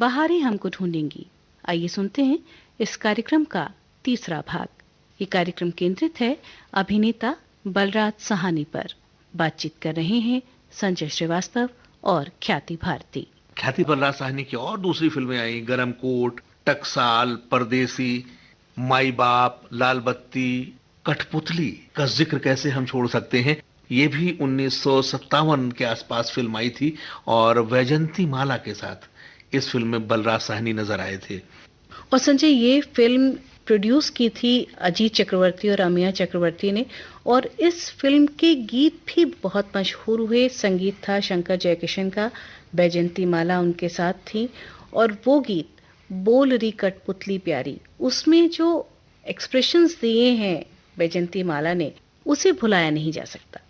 बाहर ही हमको ढूंढेंगी। आइए सुनते हैं इस कार्यक्रम का तीसरा भाग। ये कार्यक्रम केंद्रित है अभिनेता बलराज साहनी पर। बातचीत कर रहे हैं संजय श्रीवास्तव और ख्याति भारती। ख्याति बलराज साहनी की और दूसरी फिल्में आई, गरम कोट, टकसाल, परदेसी, माई बाप, लाल बत्ती, कठपुतली का जिक्र कैसे हम छोड़ सकते हैं। ये भी 1957 के आसपास फिल्म आई थी और वैजंती माला के साथ इस फिल्म में बलराज साहनी नजर आए थे। और संजय, ये फिल्म प्रोड्यूस की थी अजीत चक्रवर्ती और अमिया चक्रवर्ती ने, और इस फिल्म के गीत भी बहुत मशहूर हुए। संगीत था शंकर जयकिशन का, बैजंती माला उनके साथ थी, और वो गीत बोल री कठपुतली प्यारी, उसमें जो एक्सप्रेशंस दिए हैं बैजंती माला ने, उसे भुलाया नहीं जा सकता।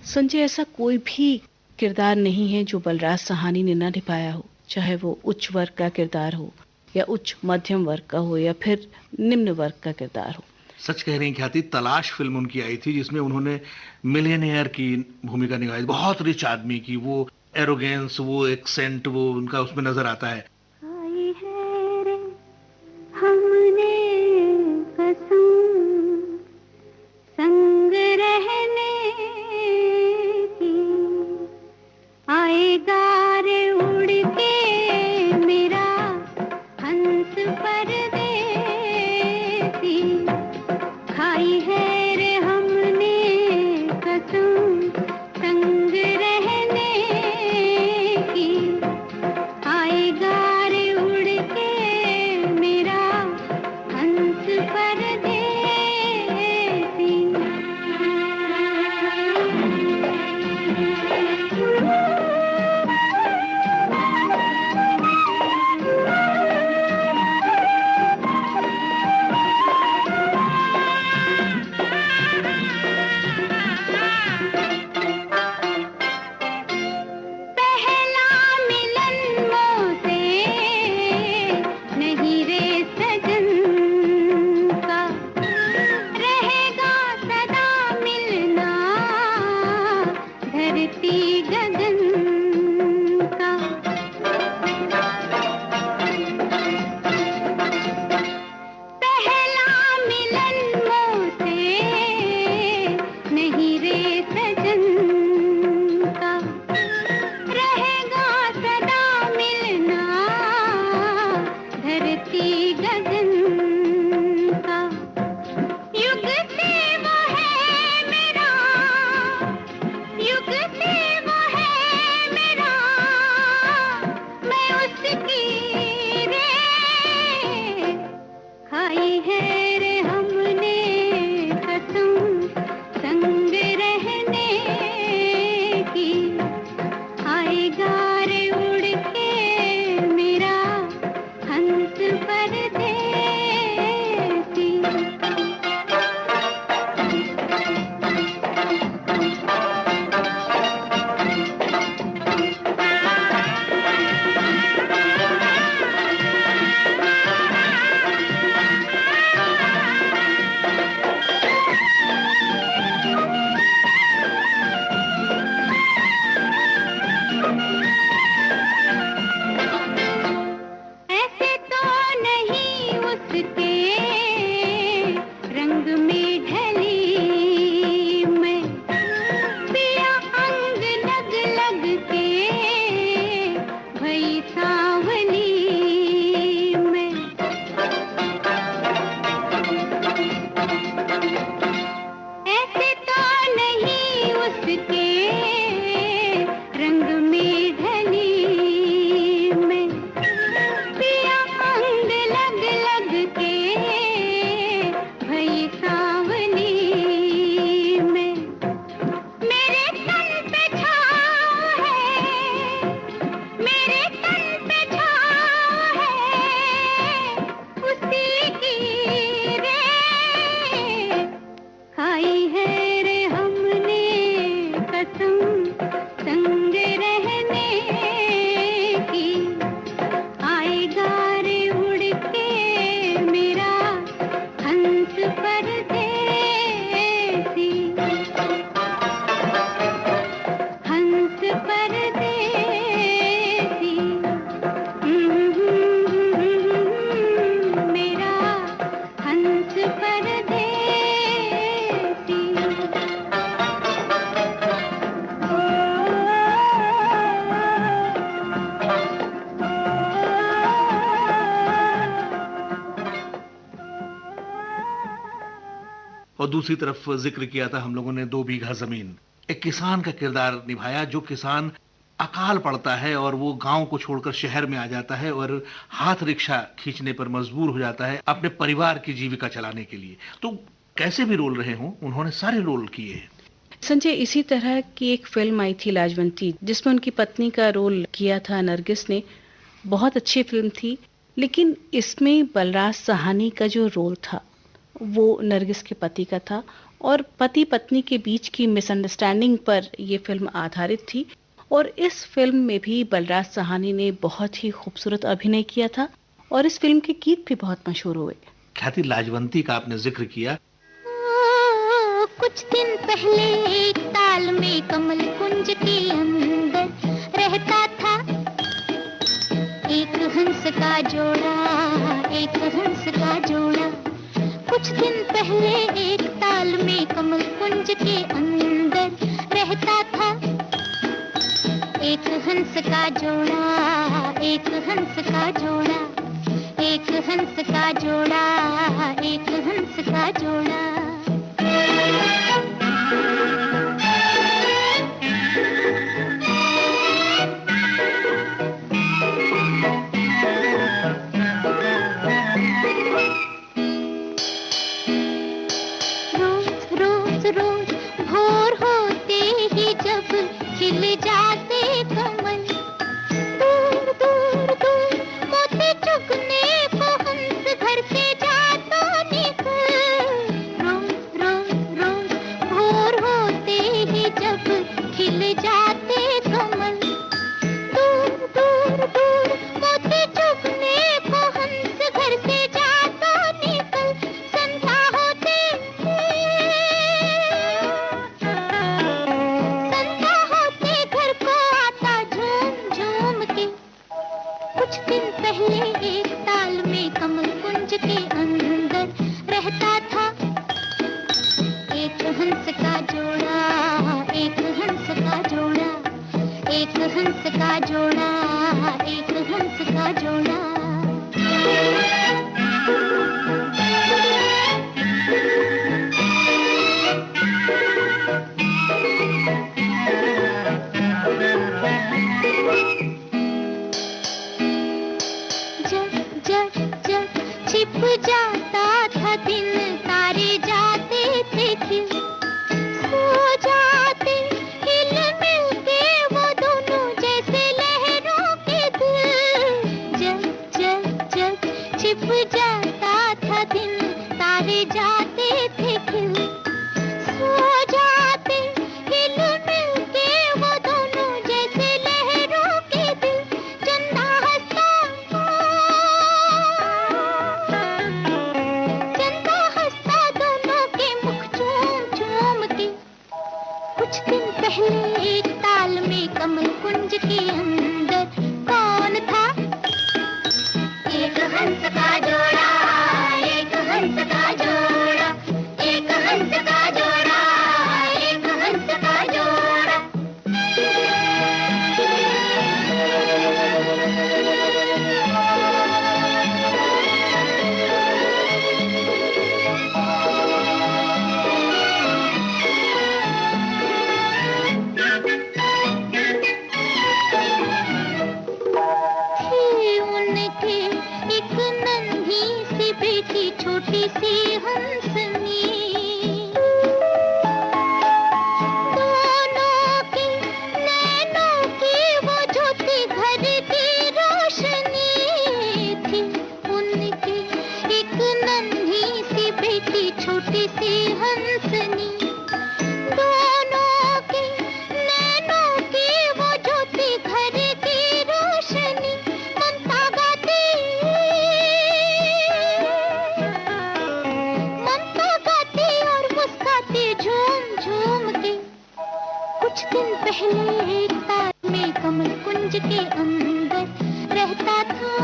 संजय, ऐसा कोई भी किरदार नहीं है जो बलराज साहनी ने ना निभाया हो, चाहे वो उच्च वर्ग का किरदार हो या उच्च मध्यम वर्ग का हो या फिर निम्न वर्ग का किरदार हो। सच कह रही हैं ख्याति। तलाश फिल्म उनकी आई थी जिसमें उन्होंने मिलेनियर की भूमिका निभाई, बहुत रिच आदमी की। वो एरोगेंस, वो एक्सेंट, वो उनका उसमें नजर आता है। संग रहने और दूसरी तरफ जिक्र किया था हम लोगों ने 2 बीघा जमीन। एक किसान का किरदार निभाया, जो किसान अकाल पड़ता है और वो गांव को छोड़कर शहर में आ जाता है और हाथ रिक्शा खींचने पर मजबूर हो जाता है अपने परिवार की जीविका चलाने के लिए। तो कैसे भी रोल रहे हों, उन्होंने सारे रोल किए हैं। संजय, इसी तरह की एक फिल्म आई थी लाजवंती, जिसमें उनकी पत्नी का रोल किया था नरगिस ने। बहुत अच्छी फिल्म थी, लेकिन इसमें बलराज साहनी का जो रोल था वो नरगिस के पति का था, और पति पत्नी के बीच की मिसअंडरस्टैंडिंग पर ये फिल्म आधारित थी। और इस फिल्म में भी बलराज साहनी ने बहुत ही खूबसूरत अभिनय किया था, और इस फिल्म के गीत भी बहुत मशहूर हुए। ख्याति, लाजवंती का आपने जिक्र किया। कुछ दिन पहले एक ताल में कमल कुंज के अंदर रहता था एक हंस का जोड़ा, एक हंस का जोड़ा। कुछ दिन पहले एक ताल में कमल कुंज के अंदर रहता था एक हंस का जोड़ा, एक हंस का जोड़ा, एक हंस का जोड़ा, एक हंस का जोड़ा। रोज रोज रोज भोर होते ही जब खिल जाते कमल, दूर दूर दूर मोती चुगने को हंस घर से जाता निकल। रोज रोज रोज भोर होते ही जब खिल जाते कमल, दूर दूर दूर मोती चुगने को हंस घर से जाता निकल। संध्या होते घर को आता झूम झूम के। कुछ दिन पहले एक ताल में कमल कुंज के अंदर रहता था एक हंस का जोड़ा, एक हंस का जोड़ा, एक हंस का जोड़ा, एक हंस का जोड़ा। जब जब जब छिप जाता था दिन, तारे जाते थे खिल, सो जाते हिल मिल के वो दोनों जैसे लहरों के दिल। जब जब जब छिप जाता था दिन, तारे जाते थे खिल, सो जाते हिल मिल के वो दोनों जैसे लहरों के दिल। चंदा हंसता, चंदा हंसता दोनों के मुख चूम चूम के। कुछ दिन पहले एक ताल में कमल कुंज के अंदर कौन था? एक हंस का जोड़ा, एक हंस का जोड़ा, एक हंस का जोड़ा, एक हंस का जोड़ा। थी उनके एक नन्ही सी बेटी, छोटी सी हंसनी। दोनों के नैनों की वो ज्योति घर की रोशनी थी। उनके एक नन्ही सी बेटी, छोटी सी हंसनी। दोनों के नैनों की वो ज्योति घर की रोशनी। ममता गाती, ममता गाती और मुस्काती झूम झूम के। कुछ दिन पहले एक ताल में कमल कुंज के अंदर रहता था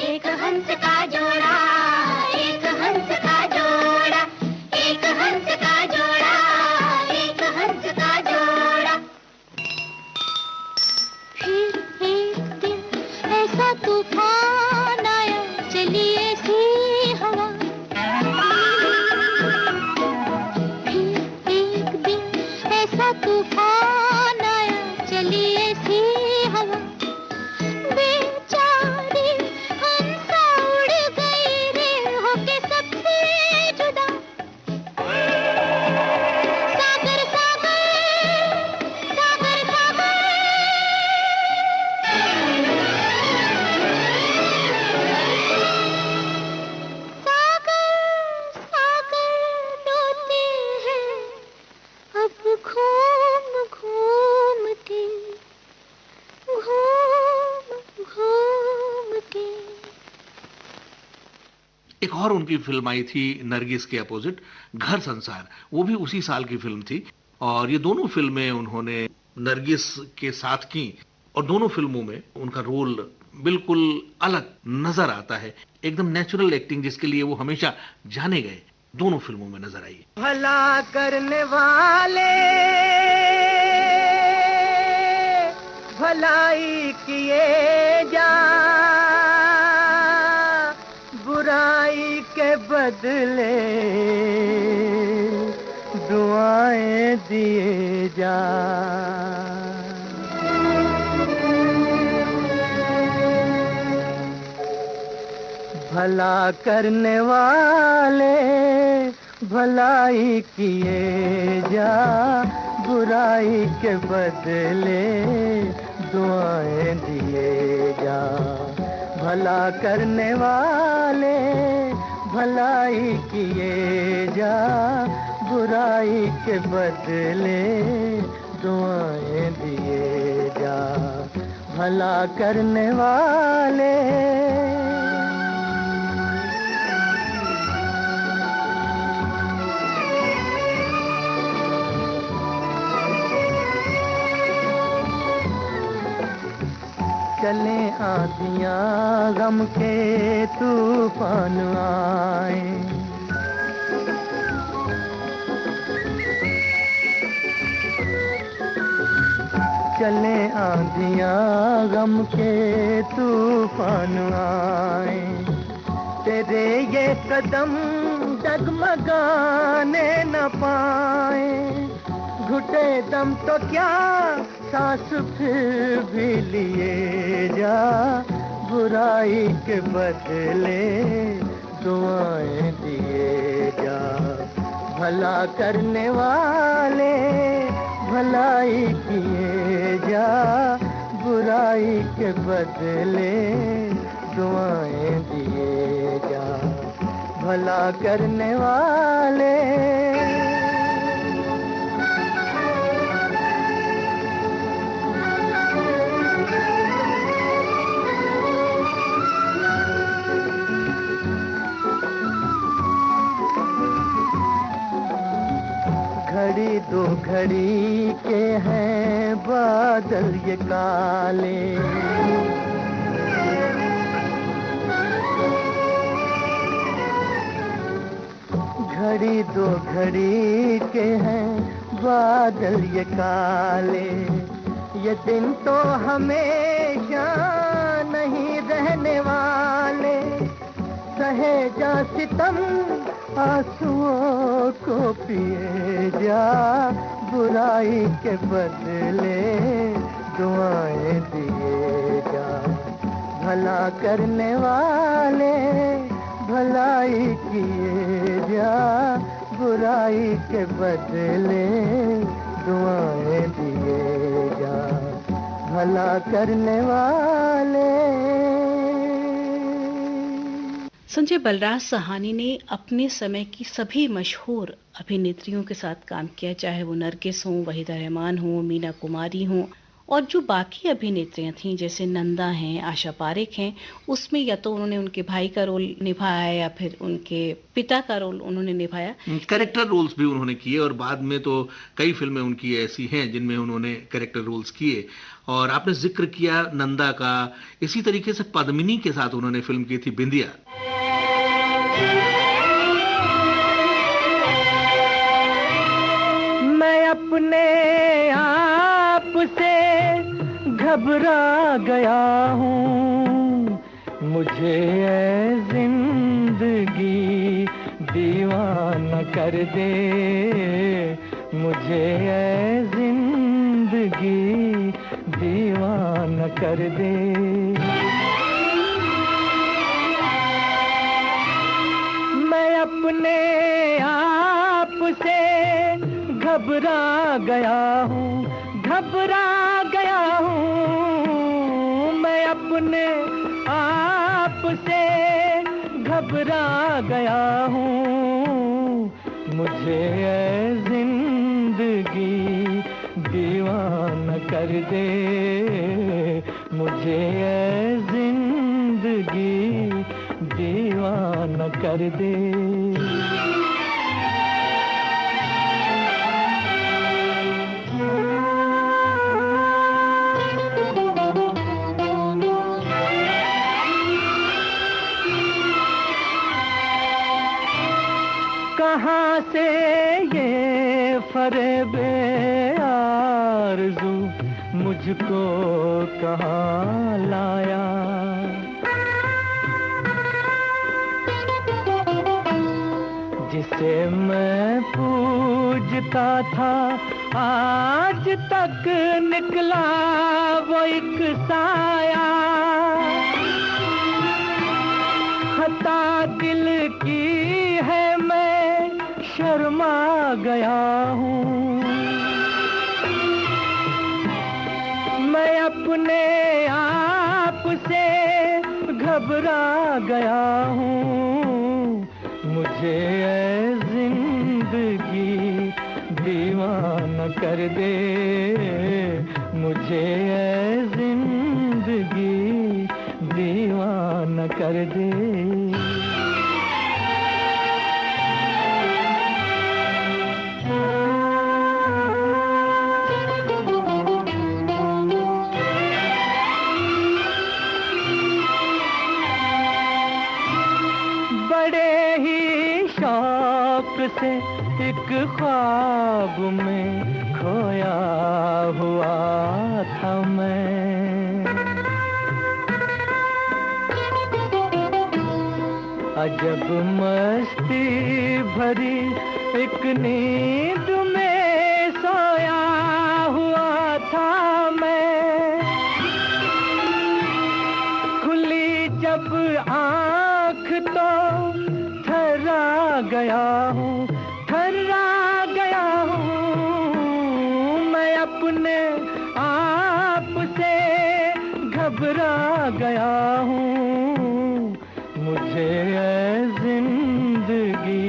एक हंस का जोड़ा, एक हंस का जोड़ा, एक हंस का जोड़ा, एक हंस का जोड़ा। फिर एक दिन ऐसा तूफान आया, चली ऐसी तूफान आया, चली ऐसी हवा, बेचारी हंसा उड़ गई रे होके सबसे जुदा। सागर सागर सागर सागर, सागर सागर डोलते हैं अब घूम घूम के, घूम घूम के। एक और उनकी फिल्म आई थी नरगिस के अपोजिट, घर संसार, वो भी उसी साल की फिल्म थी। और ये दोनों फिल्में उन्होंने नरगिस के साथ की, और दोनों फिल्मों में उनका रोल बिल्कुल अलग नजर आता है, एकदम नेचुरल एक्टिंग जिसके लिए वो हमेशा जाने गए, दोनों फिल्मों में नजर आई। भला करने वाले भलाई किए जा, बुराई के बदले दुआएं दिए जा। भला करने वाले भलाई किए जा, बुराई के बदले दुआएं दिए जा। भला करने वाले भलाई किए जा, बुराई के बदले दुआएं दिए जा। भला करने वाले। चले आंधियां गम के तूफान आए, चले आंधियां गम के तूफान आए, तेरे ये कदम डगमगाने न पाए। घुटे दम तो क्या सांस फिर भी लिए जा, बुराई के बदले दुआएं दिए जा। भला करने वाले भलाई किए जा, बुराई के बदले दुआएं दिए जा। भला करने वाले। घड़ी दो घड़ी के हैं बादल ये काले, घड़ी दो घड़ी के हैं बादल ये काले। ये दिन तो हमेशा नहीं रहने वाले, सहे जा सितम आंसुओं को पिए जा, बुराई के बदले दुआएं दिए जा। भला करने वाले भलाई किए जा, बुराई के बदले दुआएं दिए जा। भला करने वाले। संजय बलराज साहनी ने अपने समय की सभी मशहूर अभिनेत्रियों के साथ काम किया, चाहे वो नरगिस हों, वहीदा रहमान हों, मीना कुमारी हों, और जो बाकी अभिनेत्रियां थीं जैसे नंदा हैं, आशा पारेख हैं, उसमें या तो उन्होंने उनके भाई का रोल निभाया या फिर उनके पिता का रोल उन्होंने निभाया। कैरेक्टर रोल्स भी उन्होंने किए, और बाद में तो कई फिल्में उनकी ऐसी हैं जिनमें उन्होंने कैरेक्टर रोल्स किए। और आपने जिक्र किया नंदा का, इसी तरीके से पद्मिनी के साथ उन्होंने फिल्म की थी बिंदिया। मैं अपने आप से घबरा गया हूँ, मुझे ऐ जिंदगी दीवाना कर दे, मुझे ऐ जिंदगी जिंदगी दीवाना कर दे। मैं अपने आप से घबरा गया हूँ, घबरा गया हूँ। मैं अपने आप से घबरा गया हूँ। मुझे ऐ जिंदगी दीवाना कर दे, मुझे ऐ जिंदगी दीवाना कर दे। कहाँ से ये फरेबे आरज़ू मुझको कहाँ लाया। जिसे मैं पूजता था आज तक निकला वो एक साया। खता दिल की है मैं शर्मा गया हूँ। मैं अपने आप से घबरा गया हूँ। मुझे ऐ जिंदगी दीवाना कर दे, मुझे ऐ जिंदगी दीवाना कर दे। से एक ख्वाब में खोया हुआ था मैं। अजब मस्ती भरी एक नींद में सोया हुआ था मैं। खुली जब आँख तो थर्रा गया हूँ, थर्रा गया हूँ। मैं अपने आप से घबरा गया हूँ। मुझे ऐ जिंदगी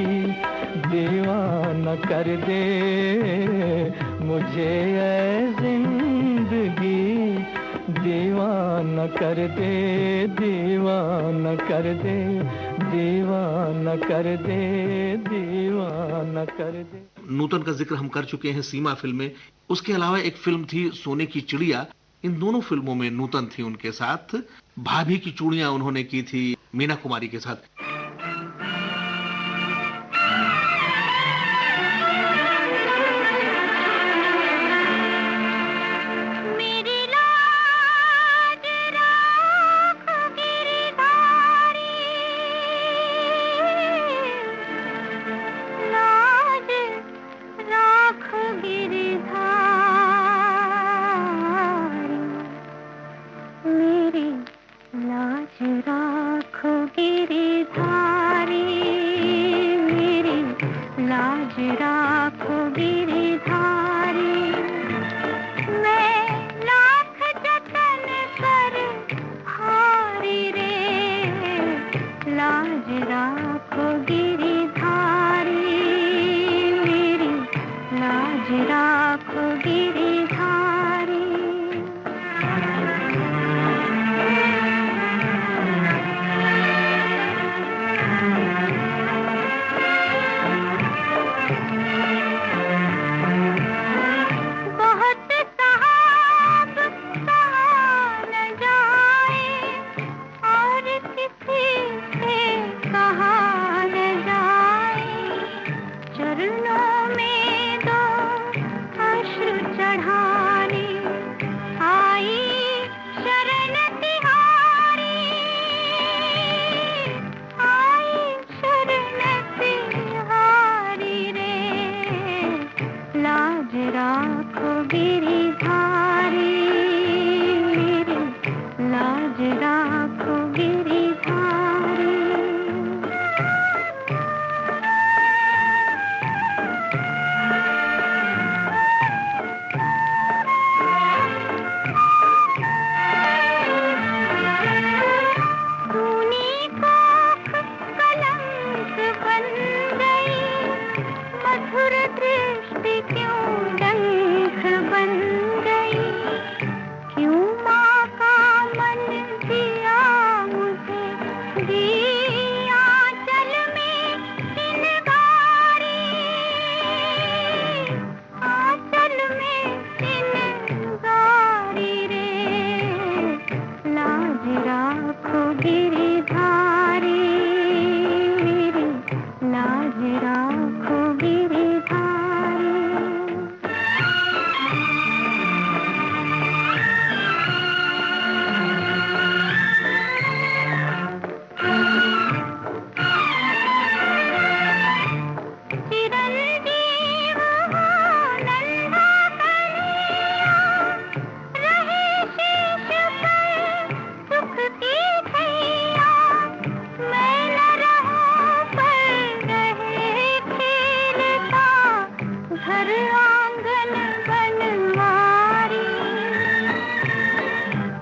दीवाना कर दे, मुझे ऐ जिंदगी दीवाना कर दे, दीवाना कर दे, दीवाना कर दे, दीवाना कर दे। नूतन का जिक्र हम कर चुके हैं सीमा फिल्म में। उसके अलावा एक फिल्म थी सोने की चिड़िया। इन दोनों फिल्मों में नूतन थी उनके साथ। भाभी की चूड़ियां उन्होंने की थी मीना कुमारी के साथ। लाज राखो गिरिधारी। क्यों डंक बन गई, क्यों माँ का मन दिया मुझे, दिया चल में चिनगारी, आंचल में चिनगारी रे, लाज राखो गिरधारी, लाज राखो गिरधारी। चिरंजीव हो नन्हा कन्हैया, रहे शीश पर सुख की छैया, मैं न रहूं पर रहे खेलता, घर आंगन बनवारी,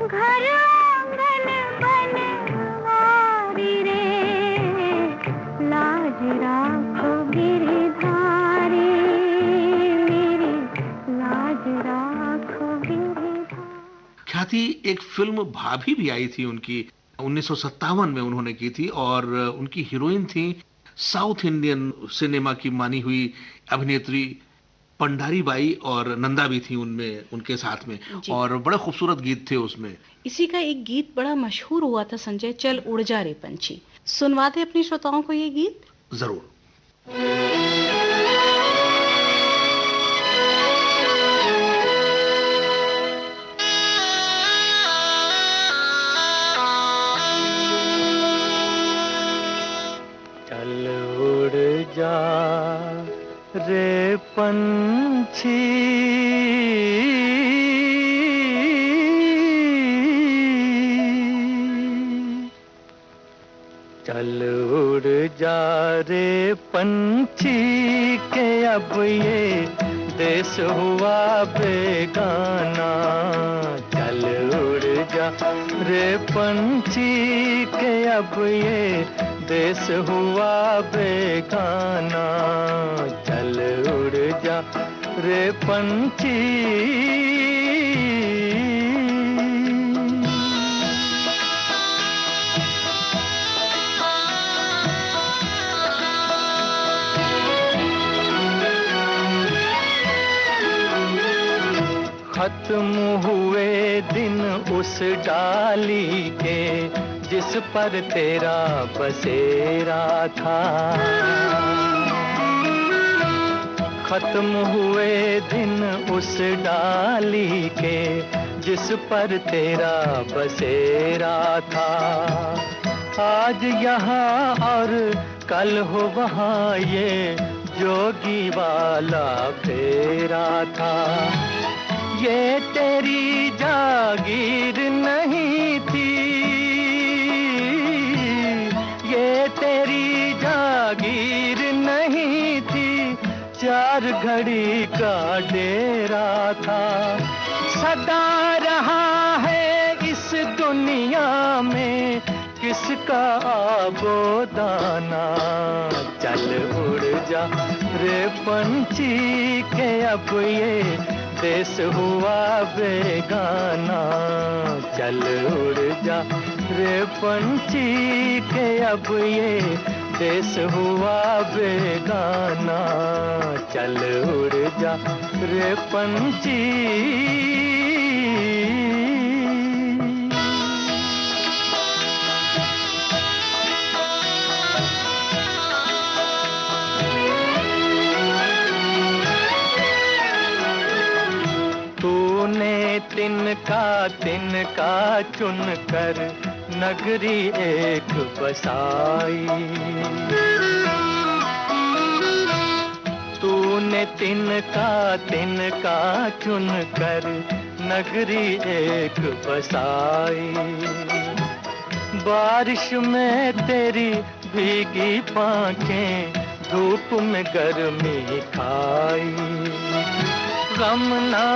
घर आंगन बनवारी रे, लाज राखो गिरधारी, मेरी लाज राखो गिरधारी। ख्याति एक फिल्म भाभी भी आई थी उनकी 1957 में उन्होंने की थी, और उनकी हीरोइन थी साउथ इंडियन सिनेमा की मानी हुई अभिनेत्री पंडारी बाई, और नंदा भी थी उनमें उनके साथ में, जी। और बड़े खूबसूरत गीत थे उसमें। इसी का एक गीत बड़ा मशहूर हुआ था संजय, चल उड़ जा रे पंछी। सुनवाते अपने श्रोताओं को ये गीत। जरूर। चल उड़ जा रे पंछी, चल उड़ जा रे पंछी, के अब ये देश हुआ बेगाना, चल उड़ जा रे पंछी, के अब ये देश हुआ बेगाना, चल उड़ जा रे पंछी। खत्म हुए दिन उस डाली के, जिस पर तेरा बसेरा था, खत्म हुए दिन उस डाली के, जिस पर तेरा बसेरा था, आज यहाँ और कल हो वहाँ ये जोगी वाला फेरा था, ये तेरी जागीर नहीं थी, ये तेरी जागीर नहीं थी, चार घड़ी का डेरा था, सदा रहा है इस दुनिया में किसका आबोदाना, चल उड़ जा रे पंछी, के अब ये देश हुआ बेगाना, चल उड़ जा रे पंछी, के अब ये देश हुआ बेगाना, चल उड़ जा रे पंछी। तिनका चुन कर नगरी एक बसाई, तूने तिनका चुन कर नगरी एक बसाई, बारिश में तेरी भीगी पांखें धूप में गर्मी खाई, गम ना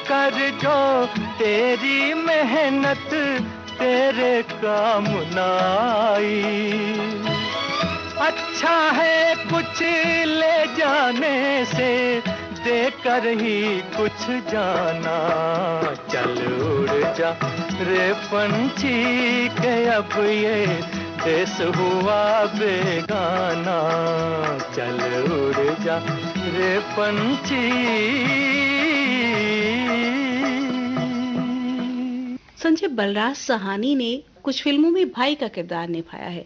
कर जो तेरी मेहनत तेरे काम ना आई, अच्छा है कुछ ले जाने से, देकर ही कुछ जाना। चल उड़ जा रे पंछी के अब ये देश हुआ बेगाना। चल उड़ जा रे पंछी। संजय, बलराज साहनी ने कुछ फिल्मों में भाई का किरदार निभाया है,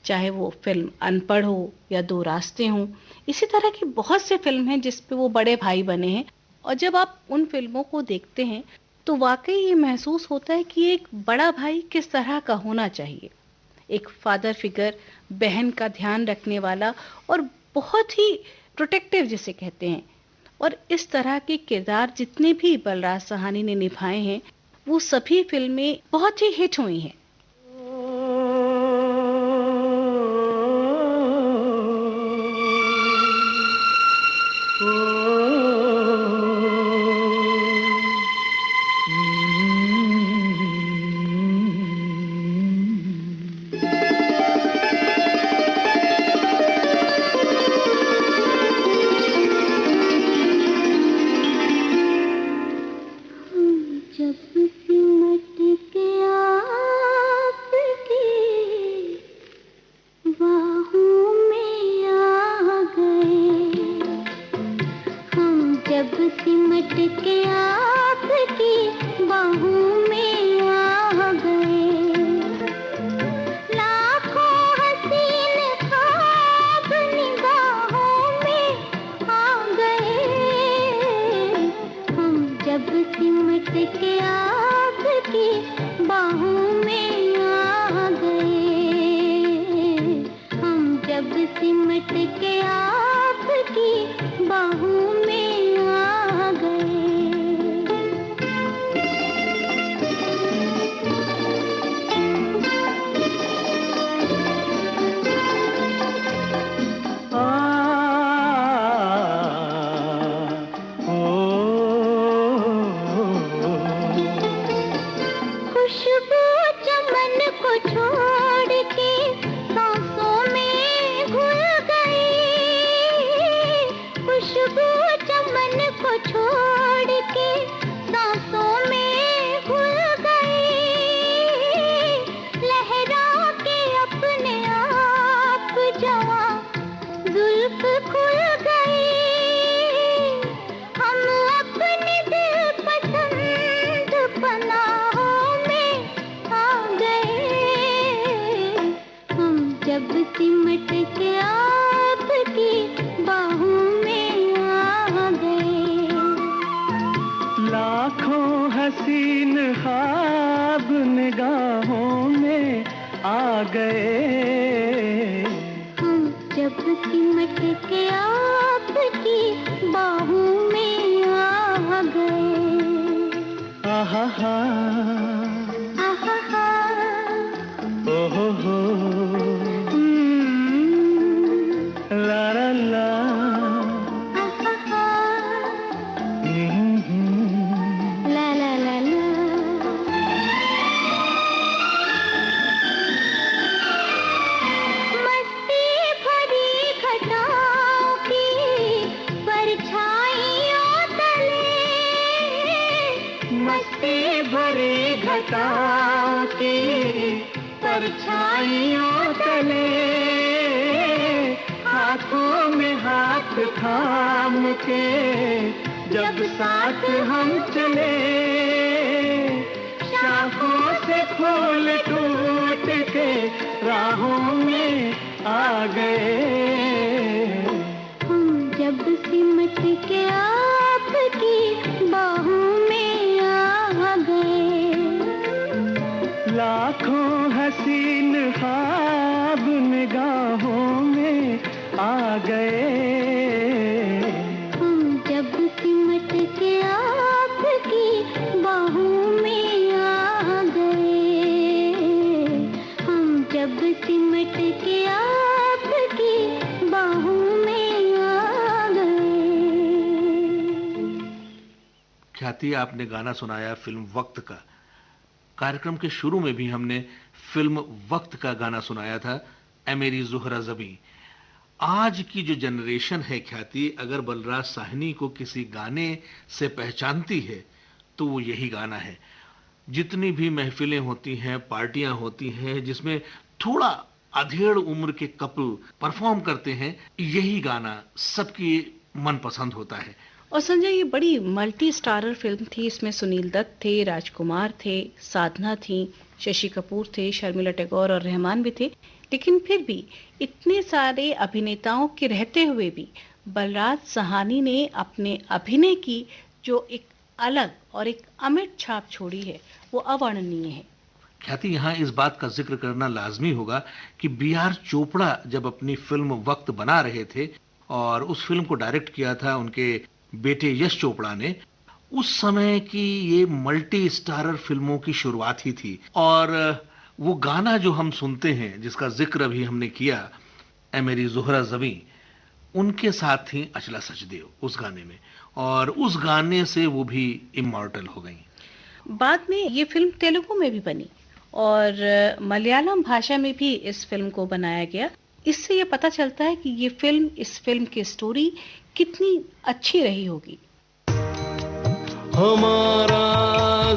चाहे वो फिल्म अनपढ़ हो या दो रास्ते हों। इसी तरह की बहुत सी फिल्म हैं जिस पे वो बड़े भाई बने हैं, और जब आप उन फिल्मों को देखते हैं तो वाकई ये महसूस होता है कि एक बड़ा भाई किस तरह का होना चाहिए। एक फादर फिगर, बहन का ध्यान रखने वाला और बहुत ही प्रोटेक्टिव जिसे कहते हैं। और इस तरह के किरदार जितने भी बलराज साहनी ने निभाए हैं, वो सभी फिल्में बहुत ही हिट हुई हैं। परछाइयों तले हाथों में हाथ थाम के जब साथ हम चले, शाखों से फूल टूट के राहों में आ गए। हम जब सिमट के आपकी बाहों में आ गए, लाखों हसीन ख्वाब निगाहों में आ गए। हम जब सिमट के आपकी बाहों में आ गए, हम जब सिमट के आपकी बाहों में आ गए। ख्याति, आपने गाना सुनाया फिल्म वक्त का। कार्यक्रम के शुरू में भी हमने फिल्म वक्त का गाना सुनाया था, ए मेरी ज़ुहरा ज़बीं। आज की जो जनरेशन है ख्याति, अगर बलराज साहनी को किसी गाने से पहचानती है तो वो यही गाना है। जितनी भी महफिलें होती हैं, पार्टियां होती हैं जिसमें थोड़ा अधेड़ उम्र के कपल परफॉर्म करते हैं, यही गाना सबकी मनपसंद होता है। और संजय, ये बड़ी मल्टी स्टारर फिल्म थी। इसमें सुनील दत्त थे, राजकुमार थे, साधना थी, शशि कपूर थे, शर्मिला टैगोर और रहमान भी थे। लेकिन फिर भी इतने सारे अभिनेताओं के रहते हुए भी बलराज साहनी ने अपने अभिनय की जो एक अलग और एक अमिट छाप छोड़ी है, वो अवर्णनीय है। ख्याति, यहाँ इस बात का जिक्र करना लाजमी होगा कि B.R. चोपड़ा जब अपनी फिल्म वक्त बना रहे थे और उस फिल्म को डायरेक्ट किया था उनके बेटे यश चोपड़ा ने, उस समय की ये मल्टी स्टारर फिल्मों की शुरुआत ही थी। और वो गाना जो हम सुनते हैं, जिसका जिक्र अभी हमने किया, ए मेरी ज़ुहरा ज़बीं, उनके साथ थी अचला सचदेव उस गाने में, और उस गाने से वो भी इमॉर्टल हो गई। बाद में ये फिल्म तेलुगु में भी बनी और मलयालम भाषा में भी इस फिल्म को बनाया गया। इससे ये पता चलता है कि ये फिल्म, इस फिल्म की स्टोरी कितनी अच्छी रही होगी। हमारा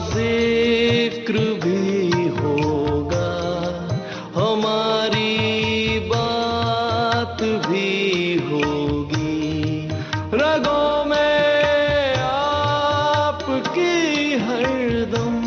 जिक्र भी होगा, हमारी बात भी होगी, रगों में आपकी हरदम